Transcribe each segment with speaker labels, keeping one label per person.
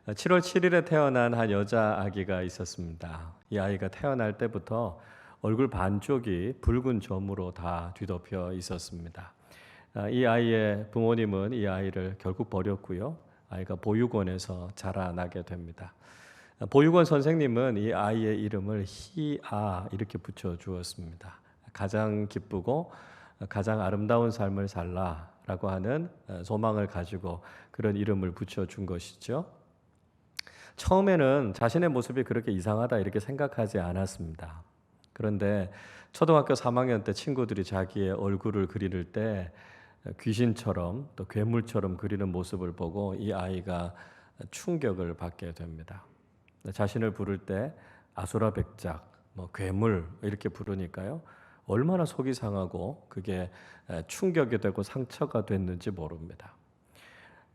Speaker 1: 7월 7일에 태어난 한 여자 아기가 있었습니다. 이 아이가 태어날 때부터 얼굴 반쪽이 붉은 점으로 다 뒤덮여 있었습니다. 이 아이의 부모님은 이 아이를 결국 버렸고요. 아이가 보육원에서 자라나게 됩니다. 보육원 선생님은 이 아이의 이름을 희아 이렇게 붙여 주었습니다. 가장 기쁘고 가장 아름다운 삶을 살라라고 하는 소망을 가지고 그런 이름을 붙여 준 것이죠. 처음에는 자신의 모습이 그렇게 이상하다 이렇게 생각하지 않았습니다. 그런데 초등학교 3학년 때 친구들이 자기의 얼굴을 그릴 때 귀신처럼 또 괴물처럼 그리는 모습을 보고 이 아이가 충격을 받게 됩니다. 자신을 부를 때 아수라백작, 괴물 이렇게 부르니까요. 얼마나 속이 상하고 그게 충격이 되고 상처가 됐는지 모릅니다.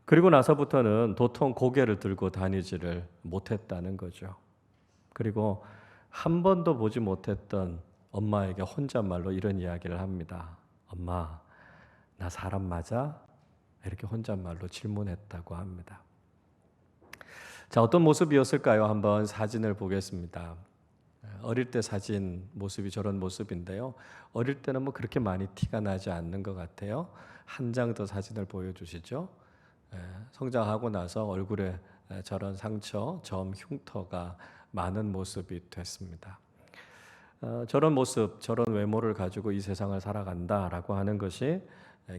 Speaker 1: 그리고 나서부터는 도통 고개를 들고 다니지를 못했다는 거죠. 그리고 한 번도 보지 못했던 엄마에게 혼잣말로 이런 이야기를 합니다. 엄마, 나 사람 맞아? 이렇게 혼잣말로 질문했다고 합니다. 자, 어떤 모습이었을까요? 한번 사진을 보겠습니다. 어릴 때 사진 모습이 저런 모습인데요. 어릴 때는 그렇게 많이 티가 나지 않는 것 같아요. 한 장 더 사진을 보여주시죠. 성장하고 나서 얼굴에 저런 상처, 점, 흉터가 많은 모습이 됐습니다. 저런 모습, 저런 외모를 가지고 이 세상을 살아간다라고 하는 것이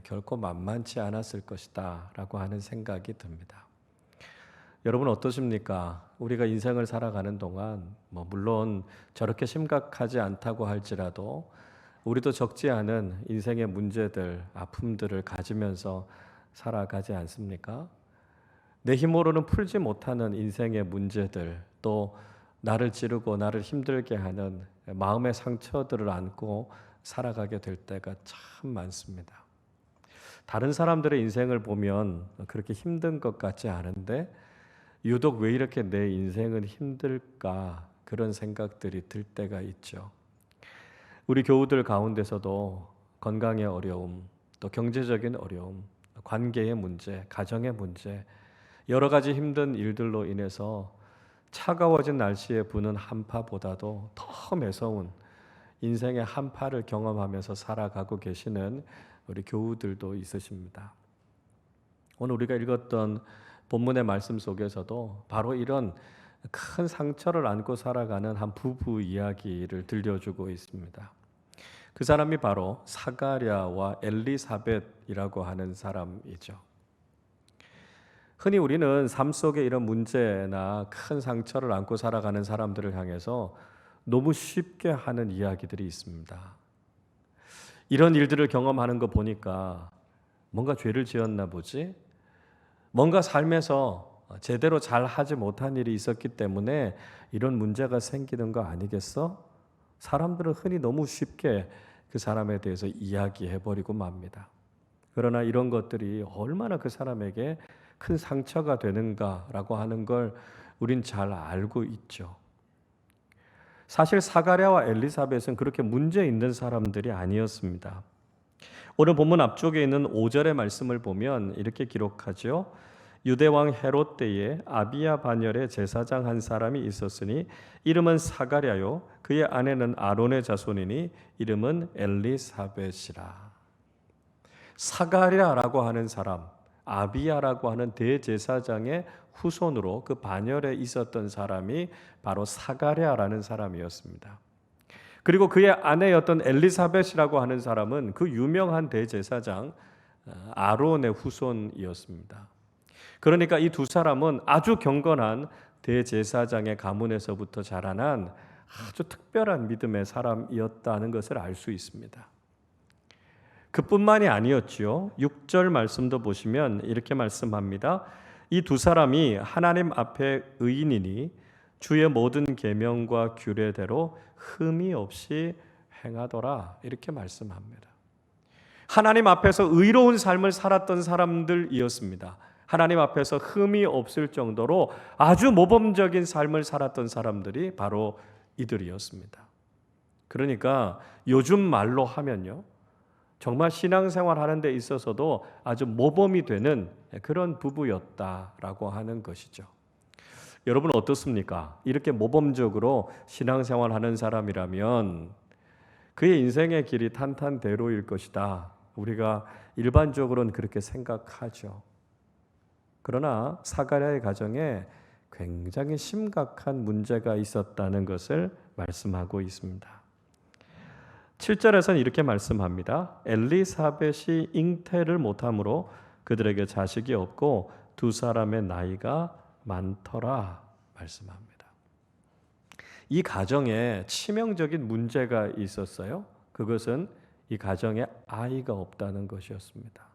Speaker 1: 결코 만만치 않았을 것이다 라고 하는 생각이 듭니다. 여러분 어떠십니까? 우리가 인생을 살아가는 동안 물론 저렇게 심각하지 않다고 할지라도 우리도 적지 않은 인생의 문제들, 아픔들을 가지면서 살아가지 않습니까? 내 힘으로는 풀지 못하는 인생의 문제들, 또 나를 찌르고 나를 힘들게 하는 마음의 상처들을 안고 살아가게 될 때가 참 많습니다. 다른 사람들의 인생을 보면 그렇게 힘든 것 같지 않은데 유독 왜 이렇게 내 인생은 힘들까 그런 생각들이 들 때가 있죠. 우리 교우들 가운데서도 건강의 어려움, 또 경제적인 어려움, 관계의 문제, 가정의 문제, 여러 가지 힘든 일들로 인해서 차가워진 날씨에 부는 한파보다도 더 매서운 인생의 한파를 경험하면서 살아가고 계시는 우리 교우들도 있으십니다. 오늘 우리가 읽었던 본문의 말씀 속에서도 바로 이런 큰 상처를 안고 살아가는 한 부부 이야기를 들려주고 있습니다. 그 사람이 바로 사가랴와 엘리사벳이라고 하는 사람이죠. 흔히 우리는 삶 속에 이런 문제나 큰 상처를 안고 살아가는 사람들을 향해서 너무 쉽게 하는 이야기들이 있습니다. 이런 일들을 경험하는 거 보니까 뭔가 죄를 지었나 보지? 뭔가 삶에서 제대로 잘 하지 못한 일이 있었기 때문에 이런 문제가 생기는 거 아니겠어? 사람들은 흔히 너무 쉽게 그 사람에 대해서 이야기해버리고 맙니다. 그러나 이런 것들이 얼마나 그 사람에게 큰 상처가 되는가라고 하는 걸 우린 잘 알고 있죠. 사실 사가랴와 엘리사벳은 그렇게 문제 있는 사람들이 아니었습니다. 오늘 본문 앞쪽에 있는 5절의 말씀을 보면 이렇게 기록하죠. 유대왕 헤롯 때에 아비야 반열에 제사장 한 사람이 있었으니 이름은 사가랴요 그의 아내는 아론의 자손이니 이름은 엘리사벳이라. 사가랴라고 하는 사람, 아비야라고 하는 대제사장의 후손으로 그 반열에 있었던 사람이 바로 사가랴라는 사람이었습니다. 그리고 그의 아내였던 엘리사벳이라고 하는 사람은 그 유명한 대제사장 아론의 후손이었습니다. 그러니까 이 두 사람은 아주 경건한 대제사장의 가문에서부터 자라난 아주 특별한 믿음의 사람이었다는 것을 알 수 있습니다. 그뿐만이 아니었지요. 6절 말씀도 보시면 이렇게 말씀합니다. 이 두 사람이 하나님 앞에 의인이니 주의 모든 계명과 규례대로 흠이 없이 행하더라 이렇게 말씀합니다. 하나님 앞에서 의로운 삶을 살았던 사람들이었습니다. 하나님 앞에서 흠이 없을 정도로 아주 모범적인 삶을 살았던 사람들이 바로 이들이었습니다. 그러니까 요즘 말로 하면요, 정말 신앙생활 하는 데 있어서도 아주 모범이 되는 그런 부부였다라고 하는 것이죠. 여러분 어떻습니까? 이렇게 모범적으로 신앙생활하는 사람이라면 그의 인생의 길이 탄탄대로일 것이다. 우리가 일반적으로는 그렇게 생각하죠. 그러나 사가랴의 가정에 굉장히 심각한 문제가 있었다는 것을 말씀하고 있습니다. 7절에서는 이렇게 말씀합니다. 엘리사벳이 잉태를 못함으로 그들에게 자식이 없고 두 사람의 나이가 많더라 말씀합니다. 이 가정에 치명적인 문제가 있었어요. 그것은 이 가정에 아이가 없다는 것이었습니다.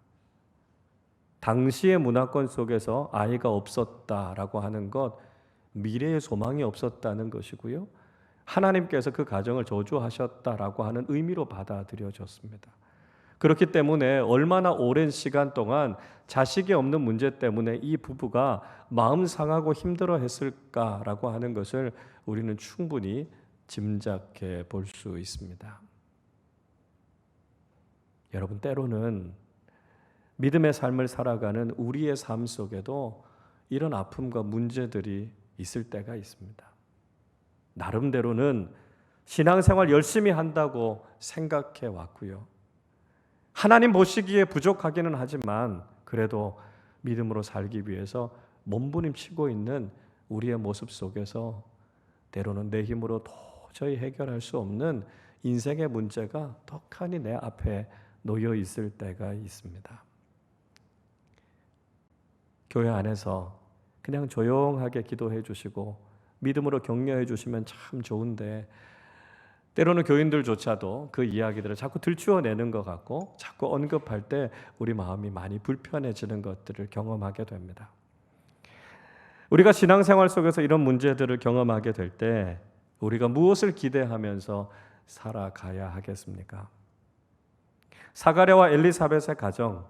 Speaker 1: 당시의 문화권 속에서 아이가 없었다라고 하는 것, 미래의 소망이 없었다는 것이고요. 하나님께서 그 가정을 저주하셨다라고 하는 의미로 받아들여졌습니다. 그렇기 때문에 얼마나 오랜 시간 동안 자식이 없는 문제 때문에 이 부부가 마음 상하고 힘들어 했을까라고 하는 것을 우리는 충분히 짐작해 볼 수 있습니다. 여러분, 때로는 믿음의 삶을 살아가는 우리의 삶 속에도 이런 아픔과 문제들이 있을 때가 있습니다. 나름대로는 신앙생활 열심히 한다고 생각해 왔고요. 하나님 보시기에 부족하기는 하지만 그래도 믿음으로 살기 위해서 몸부림치고 있는 우리의 모습 속에서 때로는 내 힘으로 도저히 해결할 수 없는 인생의 문제가 떡하니 내 앞에 놓여 있을 때가 있습니다. 교회 안에서 그냥 조용하게 기도해 주시고 믿음으로 격려해 주시면 참 좋은데 때로는 교인들조차도 그 이야기들을 자꾸 들추어내는 것 같고 자꾸 언급할 때 우리 마음이 많이 불편해지는 것들을 경험하게 됩니다. 우리가 신앙생활 속에서 이런 문제들을 경험하게 될 때 우리가 무엇을 기대하면서 살아가야 하겠습니까? 사가랴와 엘리사벳의 가정,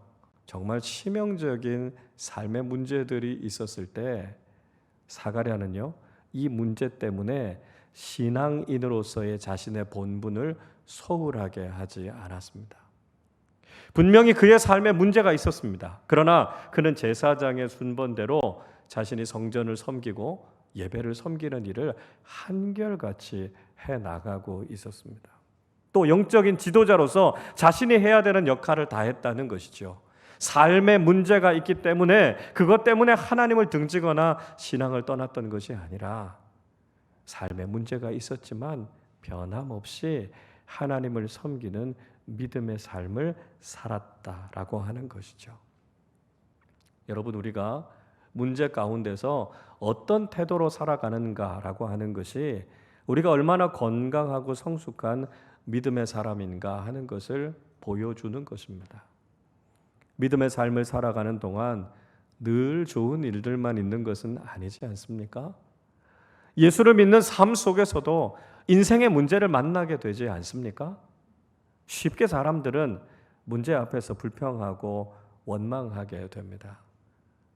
Speaker 1: 정말 치명적인 삶의 문제들이 있었을 때 사가랴는요, 이 문제 때문에 신앙인으로서의 자신의 본분을 소홀하게 하지 않았습니다. 분명히 그의 삶에 문제가 있었습니다. 그러나 그는 제사장의 순번대로 자신이 성전을 섬기고 예배를 섬기는 일을 한결같이 해나가고 있었습니다. 또 영적인 지도자로서 자신이 해야 되는 역할을 다했다는 것이죠. 삶에 문제가 있기 때문에 그것 때문에 하나님을 등지거나 신앙을 떠났던 것이 아니라 삶에 문제가 있었지만 변함없이 하나님을 섬기는 믿음의 삶을 살았다라고 하는 것이죠. 여러분, 우리가 문제 가운데서 어떤 태도로 살아가는가라고 하는 것이 우리가 얼마나 건강하고 성숙한 믿음의 사람인가 하는 것을 보여주는 것입니다. 믿음의 삶을 살아가는 동안 늘 좋은 일들만 있는 것은 아니지 않습니까? 예수를 믿는 삶 속에서도 인생의 문제를 만나게 되지 않습니까? 쉽게 사람들은 문제 앞에서 불평하고 원망하게 됩니다.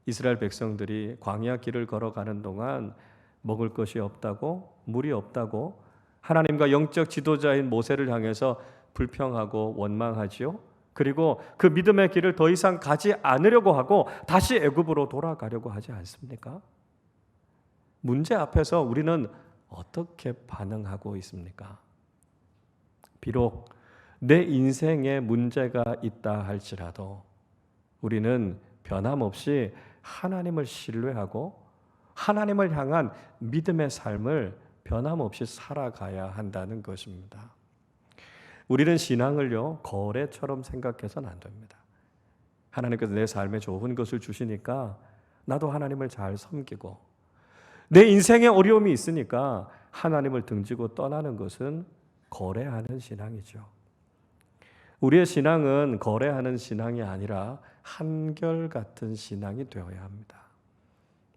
Speaker 1: 이스라엘 백성들이 광야 길을 걸어가는 동안 먹을 것이 없다고, 물이 없다고 하나님과 영적 지도자인 모세를 향해서 불평하고 원망하지요. 그리고 그 믿음의 길을 더 이상 가지 않으려고 하고 다시 애굽으로 돌아가려고 하지 않습니까? 문제 앞에서 우리는 어떻게 반응하고 있습니까? 비록 내 인생에 문제가 있다 할지라도 우리는 변함없이 하나님을 신뢰하고 하나님을 향한 믿음의 삶을 변함없이 살아가야 한다는 것입니다. 우리는 신앙을요, 거래처럼 생각해서는 안 됩니다. 하나님께서 내 삶에 좋은 것을 주시니까 나도 하나님을 잘 섬기고 내 인생에 어려움이 있으니까 하나님을 등지고 떠나는 것은 거래하는 신앙이죠. 우리의 신앙은 거래하는 신앙이 아니라 한결같은 신앙이 되어야 합니다.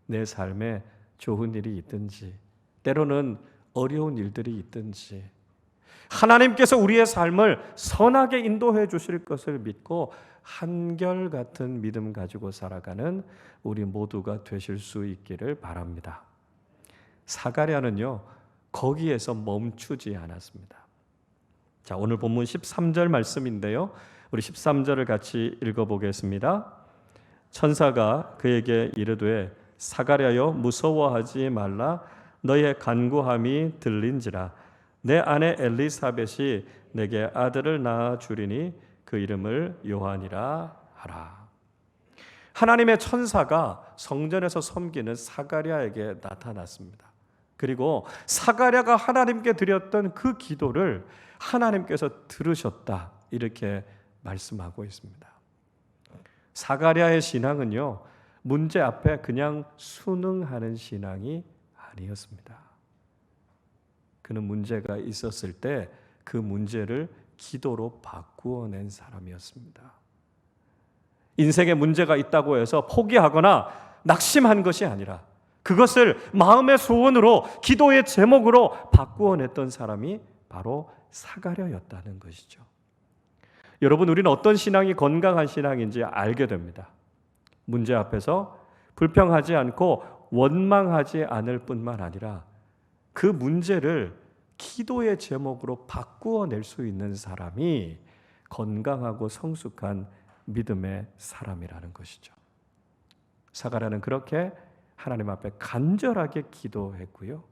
Speaker 1: 내 삶에 좋은 일이 있든지 때로는 어려운 일들이 있든지 하나님께서 우리의 삶을 선하게 인도해 주실 것을 믿고 한결같은 믿음 가지고 살아가는 우리 모두가 되실 수 있기를 바랍니다. 사가랴는요, 거기에서 멈추지 않았습니다. 자, 오늘 본문 13절 말씀인데요. 우리 13절을 같이 읽어보겠습니다. 천사가 그에게 이르되 사가랴여 무서워하지 말라. 너의 간구함이 들린지라. 내 아내 엘리사벳이 내게 아들을 낳아 주리니 그 이름을 요한이라 하라. 하나님의 천사가 성전에서 섬기는 사가랴에게 나타났습니다. 그리고 사가랴가 하나님께 드렸던 그 기도를 하나님께서 들으셨다, 이렇게 말씀하고 있습니다. 사가랴의 신앙은요, 문제 앞에 그냥 순응하는 신앙이 아니었습니다. 그는 문제가 있었을 때 그 문제를 기도로 바꾸어낸 사람이었습니다. 인생에 문제가 있다고 해서 포기하거나 낙심한 것이 아니라 그것을 마음의 소원으로, 기도의 제목으로 바꾸어냈던 사람이 바로 사가랴였다는 것이죠. 여러분, 우리는 어떤 신앙이 건강한 신앙인지 알게 됩니다. 문제 앞에서 불평하지 않고 원망하지 않을 뿐만 아니라 그 문제를 기도의 제목으로 바꾸어낼 수 있는 사람이 건강하고 성숙한 믿음의 사람이라는 것이죠. 사가랴는 그렇게 하나님 앞에 간절하게 기도했고요,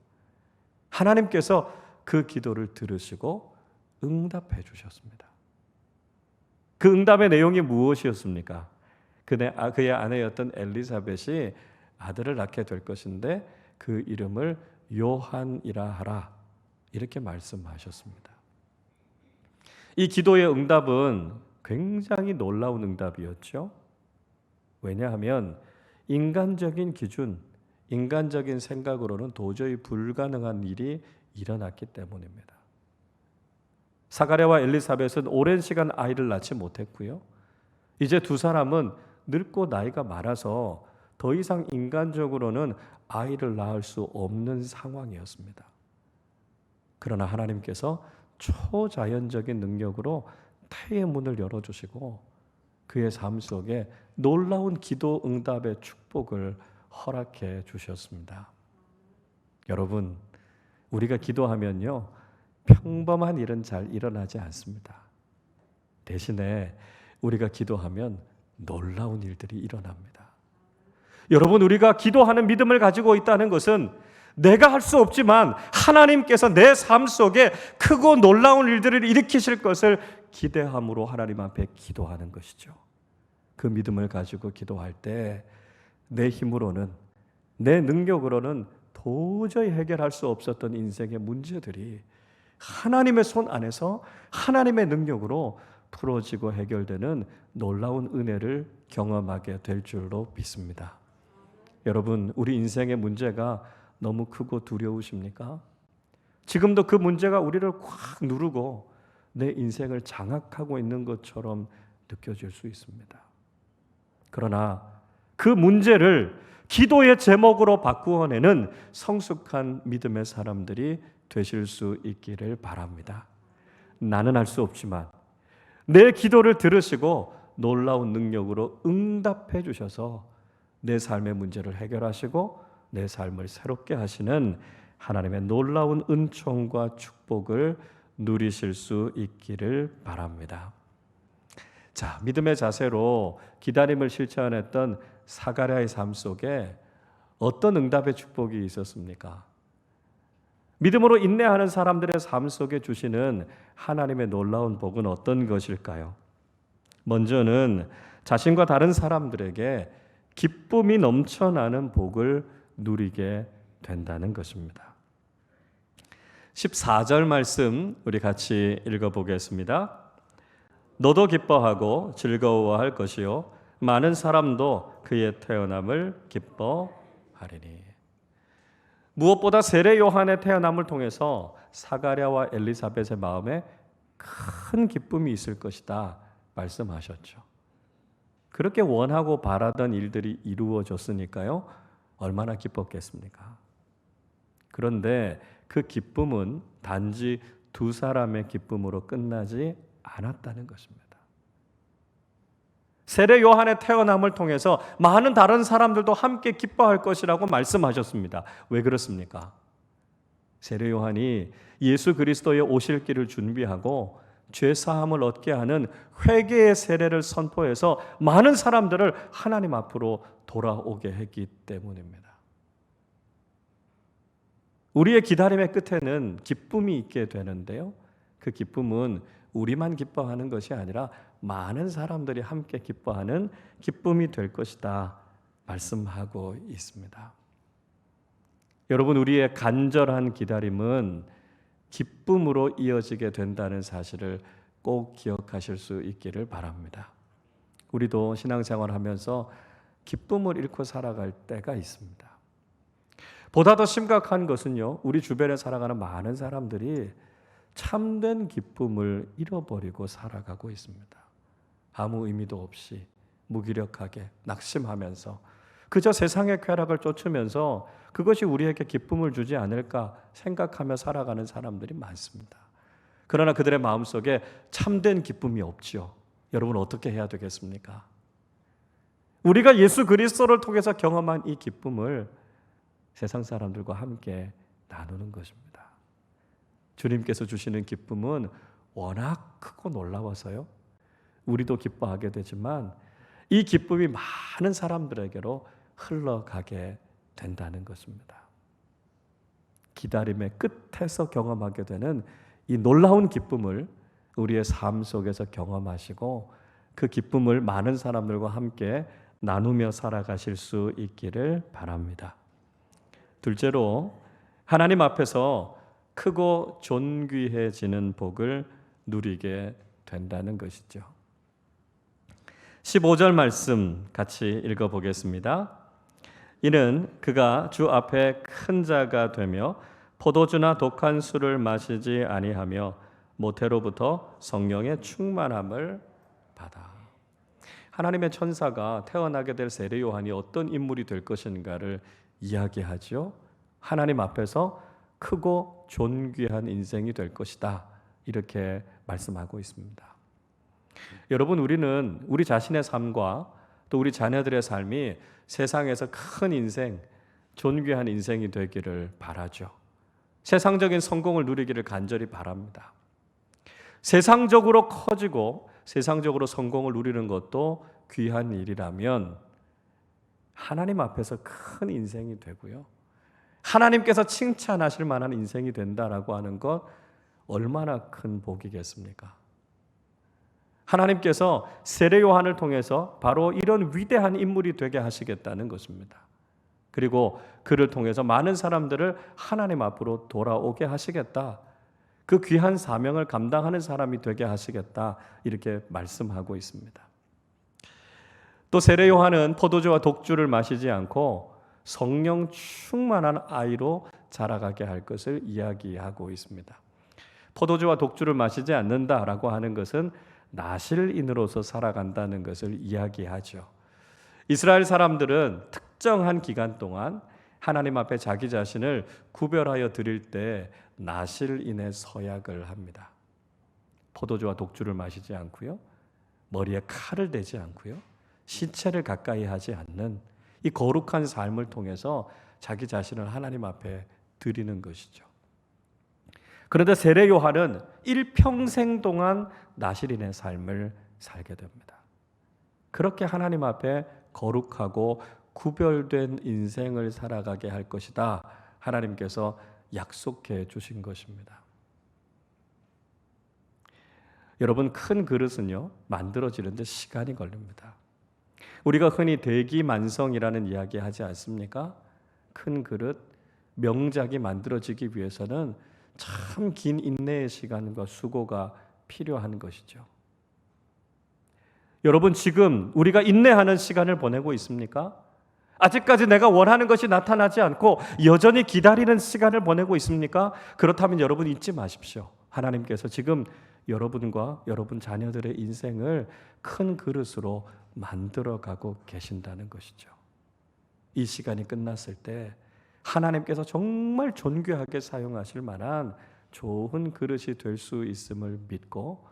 Speaker 1: 하나님께서 그 기도를 들으시고 응답해 주셨습니다. 그 응답의 내용이 무엇이었습니까? 그의 아내였던 엘리사벳이 아들을 낳게 될 것인데 그 이름을 요한이라 하라, 이렇게 말씀하셨습니다. 이 기도의 응답은 굉장히 놀라운 응답이었죠. 왜냐하면 인간적인 기준, 인간적인 생각으로는 도저히 불가능한 일이 일어났기 때문입니다. 사가랴와 엘리사벳은 오랜 시간 아이를 낳지 못했고요, 이제 두 사람은 늙고 나이가 많아서 더 이상 인간적으로는 아이를 낳을 수 없는 상황이었습니다. 그러나 하나님께서 초자연적인 능력으로 태의 문을 열어주시고 그의 삶 속에 놀라운 기도 응답의 축복을 허락해 주셨습니다. 여러분, 우리가 기도하면요, 평범한 일은 잘 일어나지 않습니다. 대신에 우리가 기도하면 놀라운 일들이 일어납니다. 여러분, 우리가 기도하는 믿음을 가지고 있다는 것은 내가 할 수 없지만 하나님께서 내 삶 속에 크고 놀라운 일들을 일으키실 것을 기대함으로 하나님 앞에 기도하는 것이죠. 그 믿음을 가지고 기도할 때 내 힘으로는, 내 능력으로는 도저히 해결할 수 없었던 인생의 문제들이 하나님의 손 안에서 하나님의 능력으로 풀어지고 해결되는 놀라운 은혜를 경험하게 될 줄로 믿습니다. 여러분, 우리 인생의 문제가 너무 크고 두려우십니까? 지금도 그 문제가 우리를 꽉 누르고 내 인생을 장악하고 있는 것처럼 느껴질 수 있습니다. 그러나 그 문제를 기도의 제목으로 바꾸어내는 성숙한 믿음의 사람들이 되실 수 있기를 바랍니다. 나는 할 수 없지만 내 기도를 들으시고 놀라운 능력으로 응답해 주셔서 내 삶의 문제를 해결하시고 내 삶을 새롭게 하시는 하나님의 놀라운 은총과 축복을 누리실 수 있기를 바랍니다. 자, 믿음의 자세로 기다림을 실천했던 사가랴의 삶 속에 어떤 응답의 축복이 있었습니까? 믿음으로 인내하는 사람들의 삶 속에 주시는 하나님의 놀라운 복은 어떤 것일까요? 먼저는 자신과 다른 사람들에게 기쁨이 넘쳐나는 복을 누리게 된다는 것입니다. 14절 말씀 우리 같이 읽어보겠습니다. 너도 기뻐하고 즐거워할 것이요 많은 사람도 그의 태어남을 기뻐하리니. 무엇보다 세례 요한의 태어남을 통해서 사가랴와 엘리사벳의 마음에 큰 기쁨이 있을 것이다 말씀하셨죠. 그렇게 원하고 바라던 일들이 이루어졌으니까요, 얼마나 기뻤겠습니까? 그런데 그 기쁨은 단지 두 사람의 기쁨으로 끝나지 않았다는 것입니다. 세례 요한의 태어남을 통해서 많은 다른 사람들도 함께 기뻐할 것이라고 말씀하셨습니다. 왜 그렇습니까? 세례 요한이 예수 그리스도의 오실 길을 준비하고 죄 사함을 얻게 하는 회개의 세례를 선포해서 많은 사람들을 하나님 앞으로 돌아오게 했기 때문입니다. 우리의 기다림의 끝에는 기쁨이 있게 되는데요. 그 기쁨은 우리만 기뻐하는 것이 아니라 많은 사람들이 함께 기뻐하는 기쁨이 될 것이다 말씀하고 있습니다. 여러분, 우리의 간절한 기다림은 기쁨으로 이어지게 된다는 사실을 꼭 기억하실 수 있기를 바랍니다. 우리도 신앙생활 하면서 기쁨을 잃고 살아갈 때가 있습니다. 보다 더 심각한 것은요, 우리 주변에 살아가는 많은 사람들이 참된 기쁨을 잃어버리고 살아가고 있습니다. 아무 의미도 없이 무기력하게 낙심하면서 그저 세상의 쾌락을 쫓으면서 그것이 우리에게 기쁨을 주지 않을까 생각하며 살아가는 사람들이 많습니다. 그러나 그들의 마음속에 참된 기쁨이 없지요. 여러분, 어떻게 해야 되겠습니까? 우리가 예수 그리스도를 통해서 경험한 이 기쁨을 세상 사람들과 함께 나누는 것입니다. 주님께서 주시는 기쁨은 워낙 크고 놀라워서요, 우리도 기뻐하게 되지만 이 기쁨이 많은 사람들에게로 흘러가게 된다는 것입니다. 기다림의 끝에서 경험하게 되는 이 놀라운 기쁨을 우리의 삶 속에서 경험하시고 그 기쁨을 많은 사람들과 함께 나누며 살아가실 수 있기를 바랍니다. 둘째로, 하나님 앞에서 크고 존귀해지는 복을 누리게 된다는 것이죠. 15절 말씀 같이 읽어보겠습니다. 이는 그가 주 앞에 큰 자가 되며 포도주나 독한 술을 마시지 아니하며 모태로부터 성령의 충만함을 받아. 하나님의 천사가 태어나게 될 세례 요한이 어떤 인물이 될 것인가를 이야기하죠. 하나님 앞에서 크고 존귀한 인생이 될 것이다, 이렇게 말씀하고 있습니다. 여러분, 우리는 우리 자신의 삶과 또 우리 자녀들의 삶이 세상에서 큰 인생, 존귀한 인생이 되기를 바라죠. 세상적인 성공을 누리기를 간절히 바랍니다. 세상적으로 커지고 세상적으로 성공을 누리는 것도 귀한 일이라면 하나님 앞에서 큰 인생이 되고요, 하나님께서 칭찬하실 만한 인생이 된다라고 하는 것 얼마나 큰 복이겠습니까? 하나님께서 세례 요한을 통해서 바로 이런 위대한 인물이 되게 하시겠다는 것입니다. 그리고 그를 통해서 많은 사람들을 하나님 앞으로 돌아오게 하시겠다, 그 귀한 사명을 감당하는 사람이 되게 하시겠다, 이렇게 말씀하고 있습니다. 또 세례 요한은 포도주와 독주를 마시지 않고 성령 충만한 아이로 자라가게 할 것을 이야기하고 있습니다. 포도주와 독주를 마시지 않는다라고 하는 것은 나실인으로서 살아간다는 것을 이야기하죠. 이스라엘 사람들은 특정한 기간 동안 하나님 앞에 자기 자신을 구별하여 드릴 때 나실인의 서약을 합니다. 포도주와 독주를 마시지 않고요, 머리에 칼을 대지 않고요, 시체를 가까이 하지 않는 이 거룩한 삶을 통해서 자기 자신을 하나님 앞에 드리는 것이죠. 그런데 세례 요한은 일평생 동안 나실인의 삶을 살게 됩니다. 그렇게 하나님 앞에 거룩하고 구별된 인생을 살아가게 할 것이다, 하나님께서 약속해 주신 것입니다. 여러분, 큰 그릇은요, 만들어지는데 시간이 걸립니다. 우리가 흔히 대기만성이라는 이야기 하지 않습니까? 큰 그릇, 명작이 만들어지기 위해서는 참 긴 인내의 시간과 수고가 필요한 것이죠. 여러분, 지금 우리가 인내하는 시간을 보내고 있습니까? 아직까지 내가 원하는 것이 나타나지 않고 여전히 기다리는 시간을 보내고 있습니까? 그렇다면 여러분, 잊지 마십시오. 하나님께서 지금 여러분과 여러분 자녀들의 인생을 큰 그릇으로 만들어가고 계신다는 것이죠. 이 시간이 끝났을 때 하나님께서 정말 존귀하게 사용하실 만한 좋은 그릇이 될 수 있음을 믿고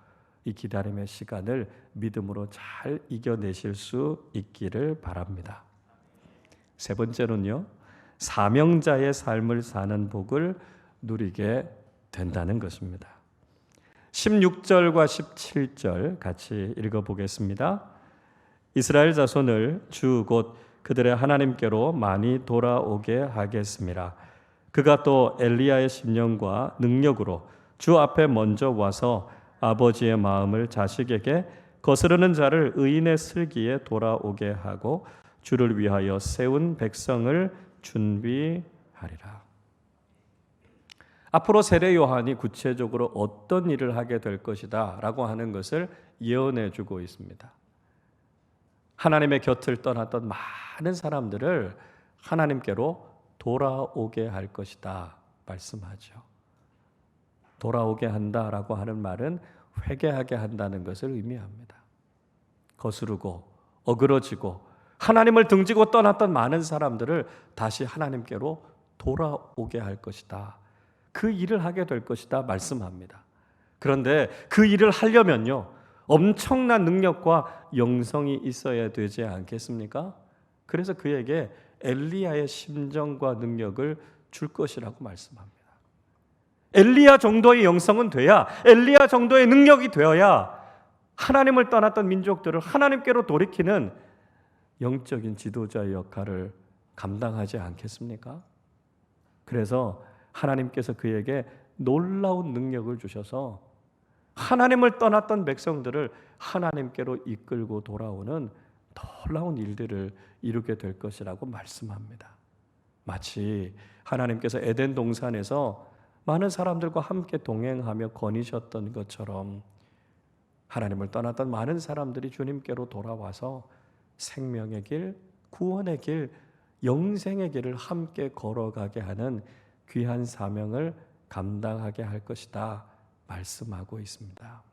Speaker 1: 이 기다림의 시간을 믿음으로 잘 이겨내실 수 있기를 바랍니다. 세 번째로는요, 사명자의 삶을 사는 복을 누리게 된다는 것입니다. 16절과 17절 같이 읽어보겠습니다. 이스라엘 자손을 주 곧 그들의 하나님께로 많이 돌아오게 하겠습니다. 그가 또 엘리야의 심령과 능력으로 주 앞에 먼저 와서 아버지의 마음을 자식에게 거스르는 자를 의인의 슬기에 돌아오게 하고 주를 위하여 세운 백성을 준비하리라. 앞으로 세례 요한이 구체적으로 어떤 일을 하게 될 것이다 라고 하는 것을 예언해 주고 있습니다. 하나님의 곁을 떠났던 많은 사람들을 하나님께로 돌아오게 할 것이다 말씀하죠. 돌아오게 한다라고 하는 말은 회개하게 한다는 것을 의미합니다. 거스르고 어그러지고 하나님을 등지고 떠났던 많은 사람들을 다시 하나님께로 돌아오게 할 것이다. 그 일을 하게 될 것이다 말씀합니다. 그런데 그 일을 하려면요, 엄청난 능력과 영성이 있어야 되지 않겠습니까? 그래서 그에게 엘리야의 심정과 능력을 줄 것이라고 말씀합니다. 엘리야 정도의 영성은 돼야, 엘리야 정도의 능력이 되어야 하나님을 떠났던 민족들을 하나님께로 돌이키는 영적인 지도자의 역할을 감당하지 않겠습니까? 그래서 하나님께서 그에게 놀라운 능력을 주셔서 하나님을 떠났던 백성들을 하나님께로 이끌고 돌아오는 놀라운 일들을 이루게 될 것이라고 말씀합니다. 마치 하나님께서 에덴 동산에서 많은 사람들과 함께 동행하며 거니셨던 것처럼 하나님을 떠났던 많은 사람들이 주님께로 돌아와서 생명의 길, 구원의 길, 영생의 길을 함께 걸어가게 하는 귀한 사명을 감당하게 할 것이다 말씀하고 있습니다.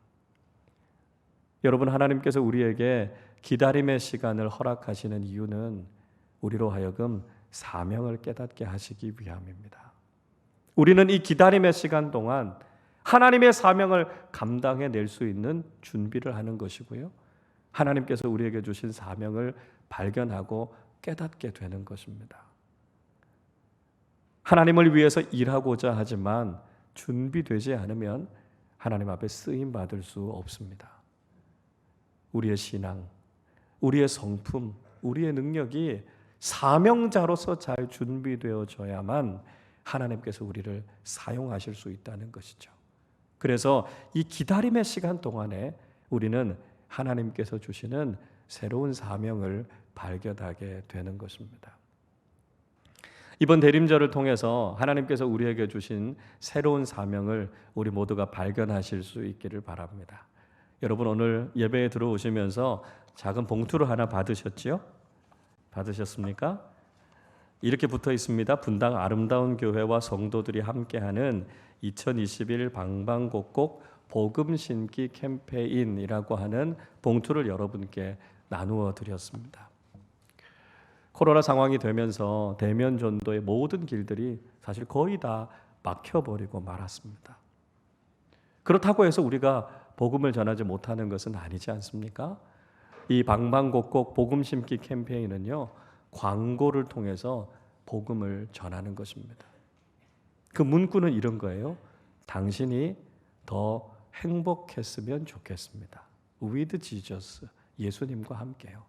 Speaker 1: 여러분, 하나님께서 우리에게 기다림의 시간을 허락하시는 이유는 우리로 하여금 사명을 깨닫게 하시기 위함입니다. 우리는 이 기다림의 시간 동안 하나님의 사명을 감당해낼 수 있는 준비를 하는 것이고요, 하나님께서 우리에게 주신 사명을 발견하고 깨닫게 되는 것입니다. 하나님을 위해서 일하고자 하지만 준비되지 않으면 하나님 앞에 쓰임 받을 수 없습니다. 우리의 신앙, 우리의 성품, 우리의 능력이 사명자로서 잘 준비되어져야만 하나님께서 우리를 사용하실 수 있다는 것이죠. 그래서 이 기다림의 시간 동안에 우리는 하나님께서 주시는 새로운 사명을 발견하게 되는 것입니다. 이번 대림절을 통해서 하나님께서 우리에게 주신 새로운 사명을 우리 모두가 발견하실 수 있기를 바랍니다. 여러분, 오늘 예배에 들어오시면서 작은 봉투를 하나 받으셨지요? 받으셨습니까? 이렇게 붙어 있습니다. 분당 아름다운 교회와 성도들이 함께하는 2021 방방곡곡 복음 심기 캠페인이라고 하는 봉투를 여러분께 나누어 드렸습니다. 코로나 상황이 되면서 대면 전도의 모든 길들이 사실 거의 다 막혀버리고 말았습니다. 그렇다고 해서 우리가 복음을 전하지 못하는 것은 아니지 않습니까? 이 방방곡곡 복음 심기 캠페인은요, 광고를 통해서 복음을 전하는 것입니다. 그 문구는 이런 거예요. 당신이 더 행복했으면 좋겠습니다. With Jesus, 예수님과 함께요.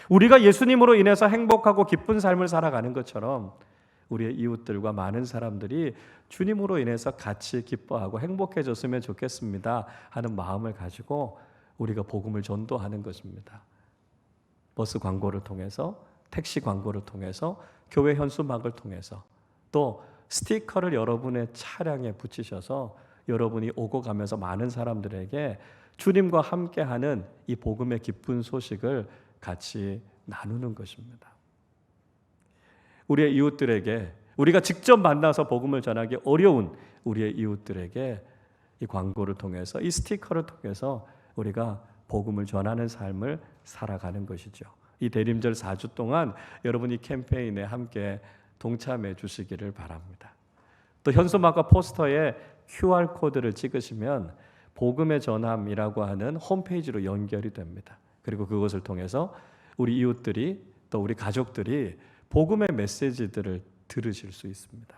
Speaker 1: 우리가 예수님으로 인해서 행복하고 기쁜 삶을 살아가는 것처럼 우리의 이웃들과 많은 사람들이 주님으로 인해서 같이 기뻐하고 행복해졌으면 좋겠습니다 하는 마음을 가지고 우리가 복음을 전도하는 것입니다. 버스 광고를 통해서, 택시 광고를 통해서, 교회 현수막을 통해서, 또 스티커를 여러분의 차량에 붙이셔서 여러분이 오고 가면서 많은 사람들에게 주님과 함께하는 이 복음의 기쁜 소식을 같이 나누는 것입니다. 우리의 이웃들에게, 우리가 직접 만나서 복음을 전하기 어려운 우리의 이웃들에게 이 광고를 통해서, 이 스티커를 통해서 우리가 복음을 전하는 삶을 살아가는 것이죠. 이 대림절 4주 동안 여러분이 캠페인에 함께 동참해 주시기를 바랍니다. 또 현수막과 포스터에 QR코드를 찍으시면 복음의 전함이라고 하는 홈페이지로 연결이 됩니다. 그리고 그것을 통해서 우리 이웃들이, 또 우리 가족들이 복음의 메시지들을 들으실 수 있습니다.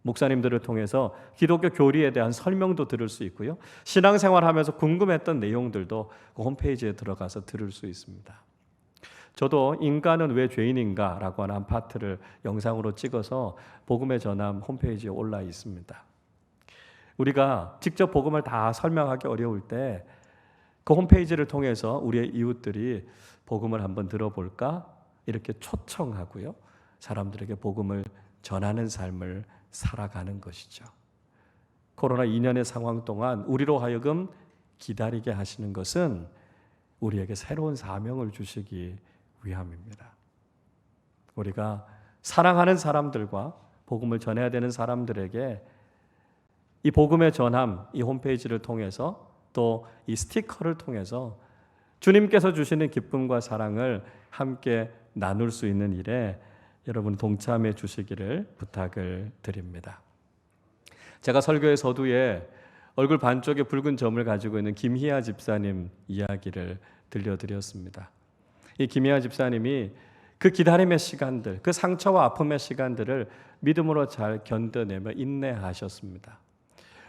Speaker 1: 목사님들을 통해서 기독교 교리에 대한 설명도 들을 수 있고요. 신앙생활하면서 궁금했던 내용들도 그 홈페이지에 들어가서 들을 수 있습니다. 저도 인간은 왜 죄인인가 라고 하는 한 파트를 영상으로 찍어서 복음의 전함 홈페이지에 올라 있습니다. 우리가 직접 복음을 다 설명하기 어려울 때 그 홈페이지를 통해서 우리의 이웃들이 복음을 한번 들어볼까? 이렇게 초청하고요. 사람들에게 복음을 전하는 삶을 살아가는 것이죠. 코로나 2년의 상황 동안 우리로 하여금 기다리게 하시는 것은 우리에게 새로운 사명을 주시기 위함입니다. 우리가 사랑하는 사람들과 복음을 전해야 되는 사람들에게 이 복음의 전함, 이 홈페이지를 통해서 또 이 스티커를 통해서 주님께서 주시는 기쁨과 사랑을 함께 나눌 수 있는 일에 여러분 동참해 주시기를 부탁을 드립니다. 제가 설교의 서두에 얼굴 반쪽에 붉은 점을 가지고 있는 김희아 집사님 이야기를 들려드렸습니다. 이 김희아 집사님이 그 기다림의 시간들, 그 상처와 아픔의 시간들을 믿음으로 잘 견뎌내며 인내하셨습니다.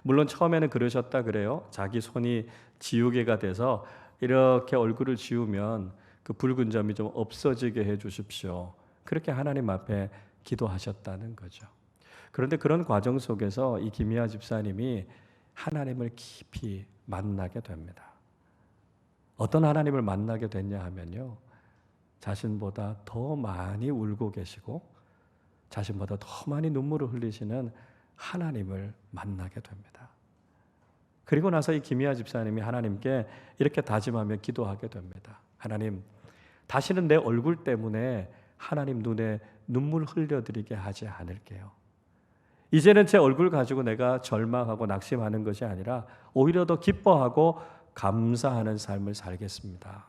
Speaker 1: 물론 처음에는 그러셨다 그래요. 자기 손이 지우개가 돼서 이렇게 얼굴을 지우면 그 붉은 점이 좀 없어지게 해 주십시오. 그렇게 하나님 앞에 기도하셨다는 거죠. 그런데 그런 과정 속에서 이 김희아 집사님이 하나님을 깊이 만나게 됩니다. 어떤 하나님을 만나게 됐냐 하면요. 자신보다 더 많이 울고 계시고 자신보다 더 많이 눈물을 흘리시는 하나님을 만나게 됩니다. 그리고 나서 이 김희아 집사님이 하나님께 이렇게 다짐하며 기도하게 됩니다. 하나님, 다시는 내 얼굴 때문에 하나님 눈에 눈물 흘려드리게 하지 않을게요. 이제는 제 얼굴 가지고 내가 절망하고 낙심하는 것이 아니라 오히려 더 기뻐하고 감사하는 삶을 살겠습니다.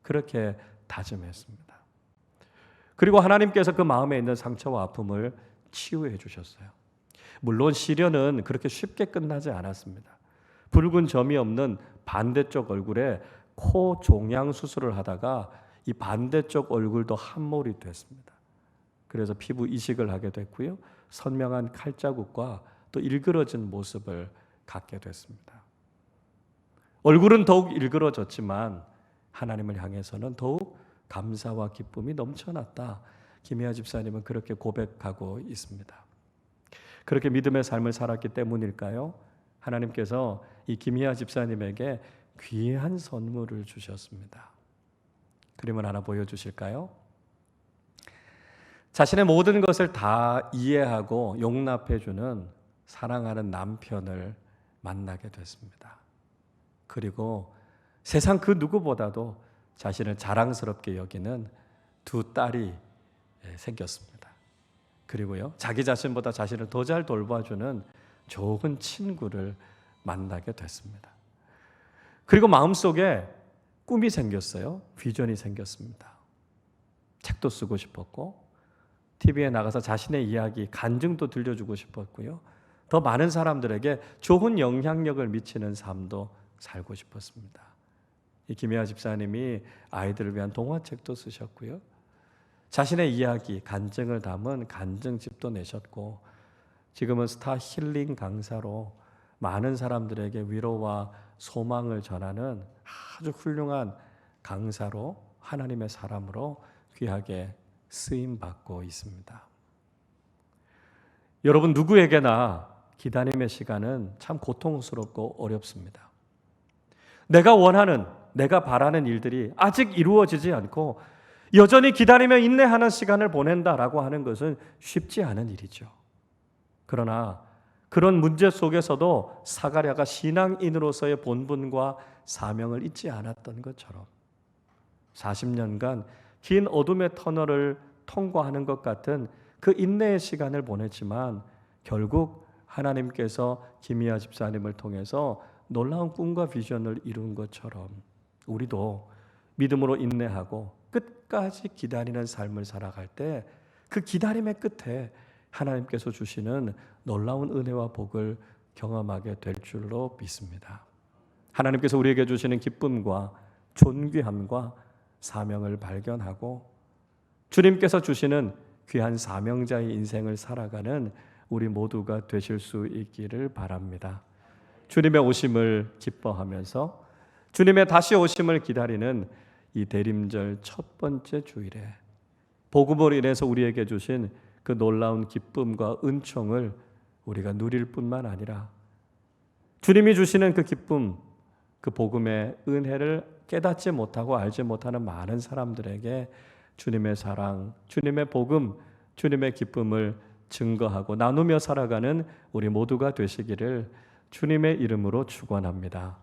Speaker 1: 그렇게 다짐했습니다. 그리고 하나님께서 그 마음에 있는 상처와 아픔을 치유해 주셨어요. 물론 시련은 그렇게 쉽게 끝나지 않았습니다. 붉은 점이 없는 반대쪽 얼굴에 코 종양 수술을 하다가 이 반대쪽 얼굴도 함몰이 됐습니다. 그래서 피부 이식을 하게 됐고요. 선명한 칼자국과 또 일그러진 모습을 갖게 됐습니다. 얼굴은 더욱 일그러졌지만 하나님을 향해서는 더욱 감사와 기쁨이 넘쳐났다. 김희아 집사님은 그렇게 고백하고 있습니다. 그렇게 믿음의 삶을 살았기 때문일까요? 하나님께서 이 김희아 집사님에게 귀한 선물을 주셨습니다. 그림을 하나 보여주실까요? 자신의 모든 것을 다 이해하고 용납해주는 사랑하는 남편을 만나게 됐습니다. 그리고 세상 그 누구보다도 자신을 자랑스럽게 여기는 두 딸이 생겼습니다. 그리고요, 자기 자신보다 자신을 더 잘 돌봐주는 좋은 친구를 만나게 됐습니다. 그리고 마음속에 꿈이 생겼어요. 비전이 생겼습니다. 책도 쓰고 싶었고 TV에 나가서 자신의 이야기, 간증도 들려주고 싶었고요. 더 많은 사람들에게 좋은 영향력을 미치는 삶도 살고 싶었습니다. 이 김혜아 집사님이 아이들을 위한 동화책도 쓰셨고요. 자신의 이야기, 간증을 담은 간증집도 내셨고 지금은 스타 힐링 강사로 많은 사람들에게 위로와 소망을 전하는 아주 훌륭한 강사로 하나님의 사람으로 귀하게 쓰임받고 있습니다. 여러분 누구에게나 기다림의 시간은 참 고통스럽고 어렵습니다. 내가 원하는, 내가 바라는 일들이 아직 이루어지지 않고 여전히 기다리며 인내하는 시간을 보낸다라고 하는 것은 쉽지 않은 일이죠. 그러나 그런 문제 속에서도 사가랴가 신앙인으로서의 본분과 사명을 잊지 않았던 것처럼 40년간 긴 어둠의 터널을 통과하는 것 같은 그 인내의 시간을 보냈지만 결국 하나님께서 김희아 집사님을 통해서 놀라운 꿈과 비전을 이룬 것처럼 우리도 믿음으로 인내하고 끝까지 기다리는 삶을 살아갈 때 그 기다림의 끝에 하나님께서 주시는 놀라운 은혜와 복을 경험하게 될 줄로 믿습니다. 하나님께서 우리에게 주시는 기쁨과 존귀함과 사명을 발견하고 주님께서 주시는 귀한 사명자의 인생을 살아가는 우리 모두가 되실 수 있기를 바랍니다. 주님의 오심을 기뻐하면서 주님의 다시 오심을 기다리는 이 대림절 첫 번째 주일에 복음으로 인해서 우리에게 주신 그 놀라운 기쁨과 은총을 우리가 누릴 뿐만 아니라 주님이 주시는 그 기쁨, 그 복음의 은혜를 깨닫지 못하고 알지 못하는 많은 사람들에게 주님의 사랑, 주님의 복음, 주님의 기쁨을 증거하고 나누며 살아가는 우리 모두가 되시기를 주님의 이름으로 축원합니다.